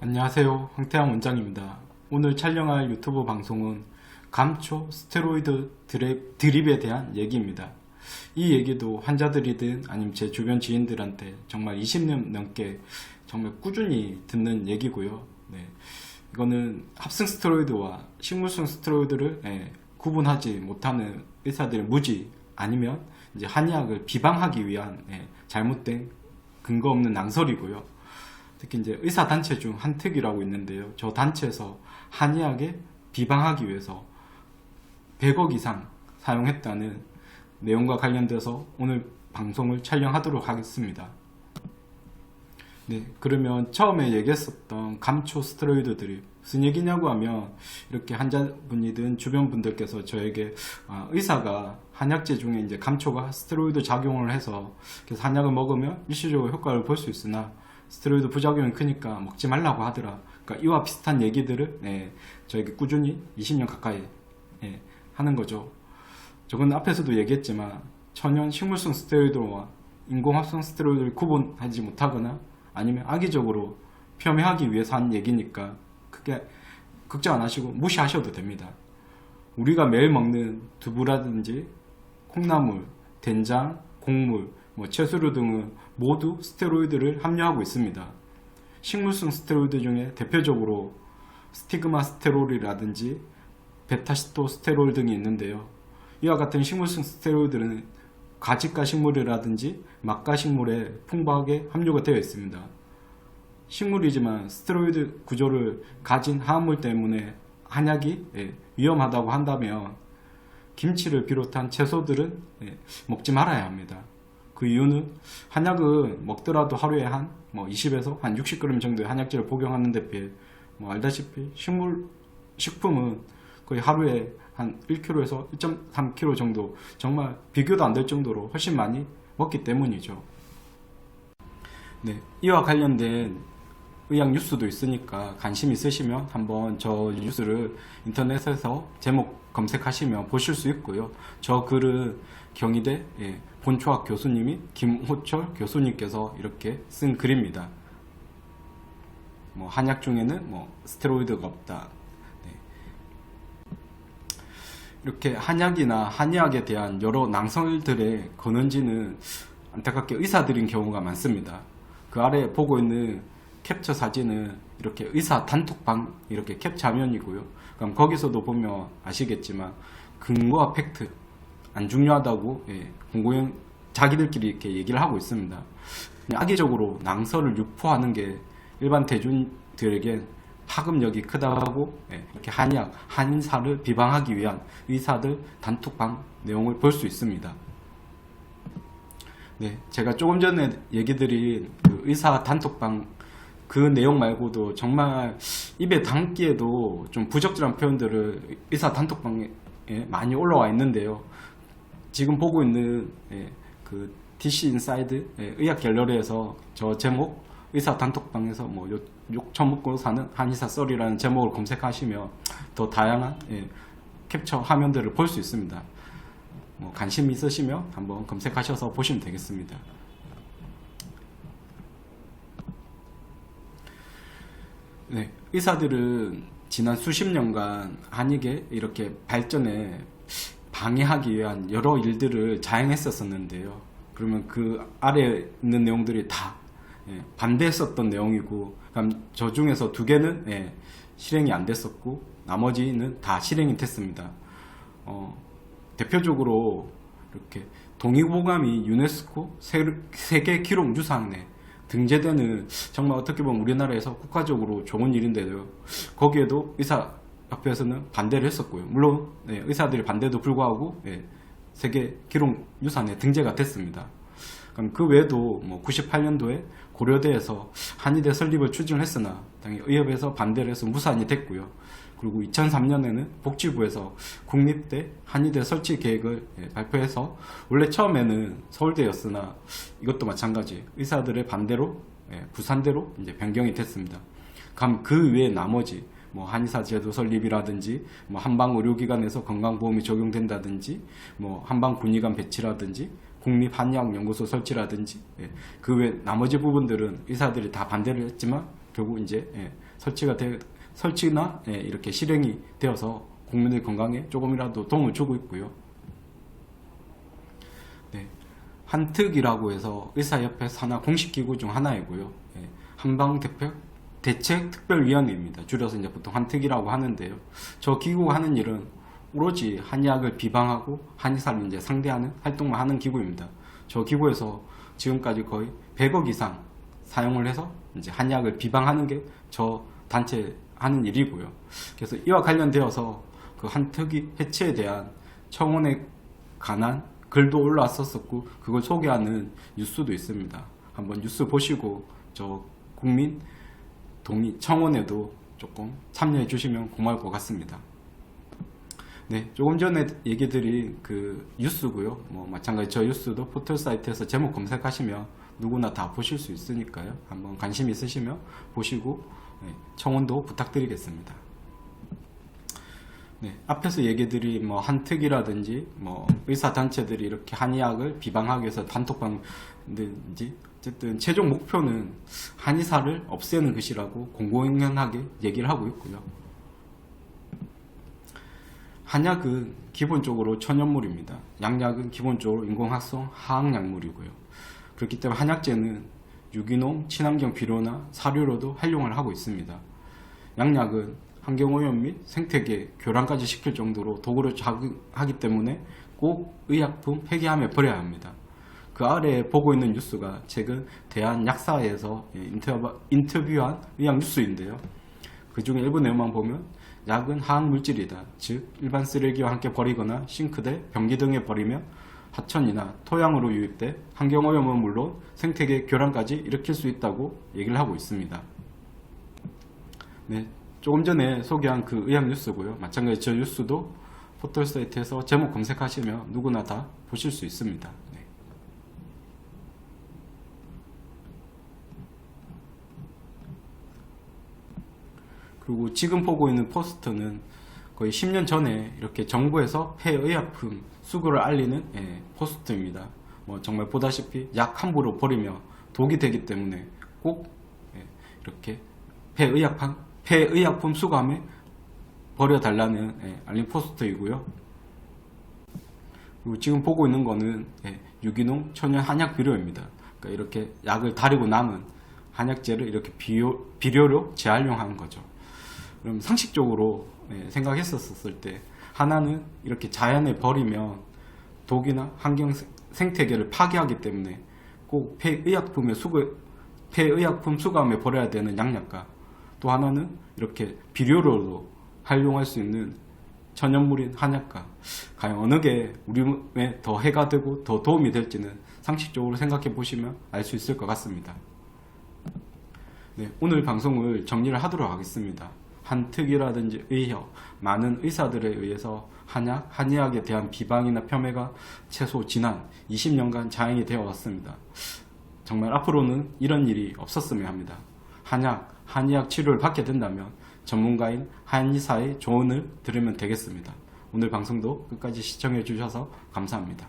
안녕하세요. 황태양 원장입니다. 오늘 촬영할 유튜브 방송은 감초 스테로이드 드립에 대한 얘기입니다. 이 얘기도 환자들이든 아니면 제 주변 지인들한테 정말 20년 넘게 정말 꾸준히 듣는 얘기고요. 이거는 합성 스테로이드와 식물성 스테로이드를 구분하지 못하는 의사들의 무지 아니면 이제 한의학을 비방하기 위한 잘못된 근거 없는 낭설이고요. 특히 이제 의사단체 중 한특이라고 있는데요. 저 단체에서 한의학에 비방하기 위해서 100억 이상 사용했다는 내용과 관련돼서 오늘 방송을 촬영하도록 하겠습니다. 그러면 처음에 얘기했었던 감초 스테로이드들이 무슨 얘기냐고 하면, 이렇게 환자분이든 주변 분들께서 저에게 의사가 한약재 중에 이제 감초가 스테로이드 작용을 해서 그래서 한약을 먹으면 일시적으로 효과를 볼 수 있으나 스테로이드 부작용이 크니까 먹지 말라고 하더라. 그러니까 이와 비슷한 얘기들을 저에게 꾸준히 20년 가까이 하는 거죠. 저건 앞에서도 얘기했지만 천연 식물성 스테로이드와 인공합성 스테로이드를 구분하지 못하거나 아니면 악의적으로 폄훼하기 위해서 한 얘기니까 크게 걱정 안 하시고 무시하셔도 됩니다. 우리가 매일 먹는 두부라든지 콩나물, 된장, 곡물, 채소류 등은 모두 스테로이드를 함유하고 있습니다. 식물성 스테로이드 중에 대표적으로 스티그마스테롤이라든지 베타시토스테롤 등이 있는데요. 이와 같은 식물성 스테로이드는 가지가 식물이라든지 막가 식물에 풍부하게 함유가 되어 있습니다. 식물이지만 스테로이드 구조를 가진 화합물 때문에 한약이 위험하다고 한다면 김치를 비롯한 채소들은 먹지 말아야 합니다. 그 이유는 한약은 먹더라도 하루에 한 20에서 한 60g 정도의 한약재를 복용하는 데 비해 알다시피 식품은 거의 하루에 한 1kg에서 1.3kg 정도, 정말 비교도 안 될 정도로 훨씬 많이 먹기 때문이죠. 이와 관련된 의학 뉴스도 있으니까 관심 있으시면 한번 저 뉴스를 인터넷에서 제목 검색하시면 보실 수 있고요. 저 글은 경희대 본초학 교수님이 김호철 교수님께서 이렇게 쓴 글입니다. 한약 중에는 스테로이드가 없다. 이렇게 한약이나 한의학에 대한 여러 낭설들의 근원지는 안타깝게 의사들인 경우가 많습니다. 그 아래 보고 있는 캡처 사진은 이렇게 의사 단톡방 이렇게 캡처 화면이고요. 그럼 거기서도 보면 아시겠지만 근거와 팩트 안 중요하다고 공공연 자기들끼리 이렇게 얘기를 하고 있습니다. 악의적으로 낭설을 유포하는 게 일반 대중들에게 파급력이 크다고 이렇게 한의학, 한의사를 비방하기 위한 의사들 단톡방 내용을 볼 수 있습니다. 제가 조금 전에 얘기 드린 그 의사 단톡방 그 내용 말고도 정말 입에 담기에도 좀 부적절한 표현들을 의사 단톡방에 많이 올라와 있는데요. 지금 보고 있는 그 DC 인사이드 의학 갤러리에서 저 제목 의사 단톡방에서 욕 처먹고 사는 한의사 썰이라는 제목을 검색하시면 더 다양한 캡처 화면들을 볼 수 있습니다. 관심 있으시면 한번 검색하셔서 보시면 되겠습니다. 의사들은 지난 수십 년간 한의계 이렇게 발전에 방해하기 위한 여러 일들을 자행했었는데요. 그러면 그 아래에 있는 내용들이 다 반대했었던 내용이고, 그럼 저 중에서 2개는 실행이 안 됐었고 나머지는 다 실행이 됐습니다. 대표적으로 이렇게 동의보감이 유네스코 세계 기록 유산에 등재되는 정말 어떻게 보면 우리나라에서 국가적으로 좋은 일인데요. 거기에도 의사협회에서는 반대를 했었고요. 물론 의사들이 반대도 불구하고 세계 기록 유산에 등재가 됐습니다. 그럼 그 외에도 98년도에 고려대에서 한의대 설립을 추진을 했으나 당연히 의협에서 반대를 해서 무산이 됐고요. 그리고 2003년에는 복지부에서 국립대 한의대 설치 계획을 발표해서 원래 처음에는 서울대였으나 이것도 마찬가지 의사들의 반대로 부산대로 이제 변경이 됐습니다. 그럼 그 외에 나머지 한의사 제도 설립이라든지 한방 의료기관에서 건강보험이 적용된다든지 한방군의관 배치라든지 국립한의학연구소 설치라든지 그 외 나머지 부분들은 의사들이 다 반대를 했지만 결국 이제 설치나 이렇게 실행이 되어서 국민의 건강에 조금이라도 도움을 주고 있고요. 네, 한특이라고 해서 의사협회 산하 공식기구 중 하나이고요. 한방대책특별위원회입니다. 줄여서 이제 보통 한특이라고 하는데요. 저 기구가 하는 일은 오로지 한의학을 비방하고 한의사를 이제 상대하는 활동만 하는 기구입니다. 저 기구에서 지금까지 거의 100억 이상 사용을 해서 이제 한의학을 비방하는 게 저 단체 하는 일이고요. 그래서 이와 관련되어서 그 한특위 해체에 대한 청원에 관한 글도 올라왔었고 그걸 소개하는 뉴스도 있습니다. 한번 뉴스 보시고 저 국민 동의 청원에도 조금 참여해 주시면 고마울 것 같습니다. 네, 조금 전에 얘기 드린 그 뉴스고요. 뭐 마찬가지 저 뉴스도 포털 사이트에서 제목 검색하시면 누구나 다 보실 수 있으니까요. 한번 관심 있으시면 보시고 청원도 부탁드리겠습니다. 네, 앞에서 얘기 드린 뭐 한특이라든지 뭐 의사단체들이 이렇게 한의학을 비방하기 위해서 단톡방인지 어쨌든 최종 목표는 한의사를 없애는 것이라고 공공연하게 얘기를 하고 있고요. 한약은 기본적으로 천연물입니다. 양약은 기본적으로 인공합성 화학약물이고요. 그렇기 때문에 한약재는 유기농, 친환경 비료나 사료로도 활용을 하고 있습니다. 양약은 환경오염 및 생태계 교란까지 시킬 정도로 도구를 자극하기 때문에 꼭 의약품 폐기함에 버려야 합니다. 그 아래에 보고 있는 뉴스가 최근 대한약사회에서 인터뷰한 의학 뉴스인데요. 그 중에 일부 내용만 보면 약은 화학물질이다. 즉 일반 쓰레기와 함께 버리거나 싱크대, 변기 등에 버리면 하천이나 토양으로 유입돼 환경오염은 물론 생태계 교란까지 일으킬 수 있다고 얘기를 하고 있습니다. 네, 조금 전에 소개한 그 의학 뉴스고요. 마찬가지 저 뉴스도 포털 사이트에서 제목 검색하시면 누구나 다 보실 수 있습니다. 네. 그리고 지금 보고 있는 포스터는 거의 10년 전에 이렇게 정부에서 폐의약품 수거를 알리는 포스터입니다. 뭐 정말 보다시피 약 함부로 버리면 독이 되기 때문에 꼭 이렇게 폐의약품 수거함에 버려달라는 알림 포스터이고요. 그리고 지금 보고 있는 거는 유기농 천연 한약 비료입니다. 그러니까 이렇게 약을 다리고 남은 한약재를 이렇게 비료로 재활용하는 거죠. 그럼 상식적으로 생각했었을 때 하나는 이렇게 자연에 버리면 독이나 환경 생태계를 파괴하기 때문에 꼭 폐의약품 수거함에 버려야 되는 양약과 또 하나는 이렇게 비료로도 활용할 수 있는 천연물인 한약과 과연 어느 게 우리 몸에 더 해가 되고 더 도움이 될지는 상식적으로 생각해 보시면 알 수 있을 것 같습니다. 네, 오늘 방송을 정리를 하도록 하겠습니다. 한특이라든지 의협, 많은 의사들에 의해서 한의학에 대한 비방이나 폄훼가 최소 지난 20년간 자행이 되어 왔습니다. 정말 앞으로는 이런 일이 없었으면 합니다. 한의학 치료를 받게 된다면 전문가인 한의사의 조언을 들으면 되겠습니다. 오늘 방송도 끝까지 시청해 주셔서 감사합니다.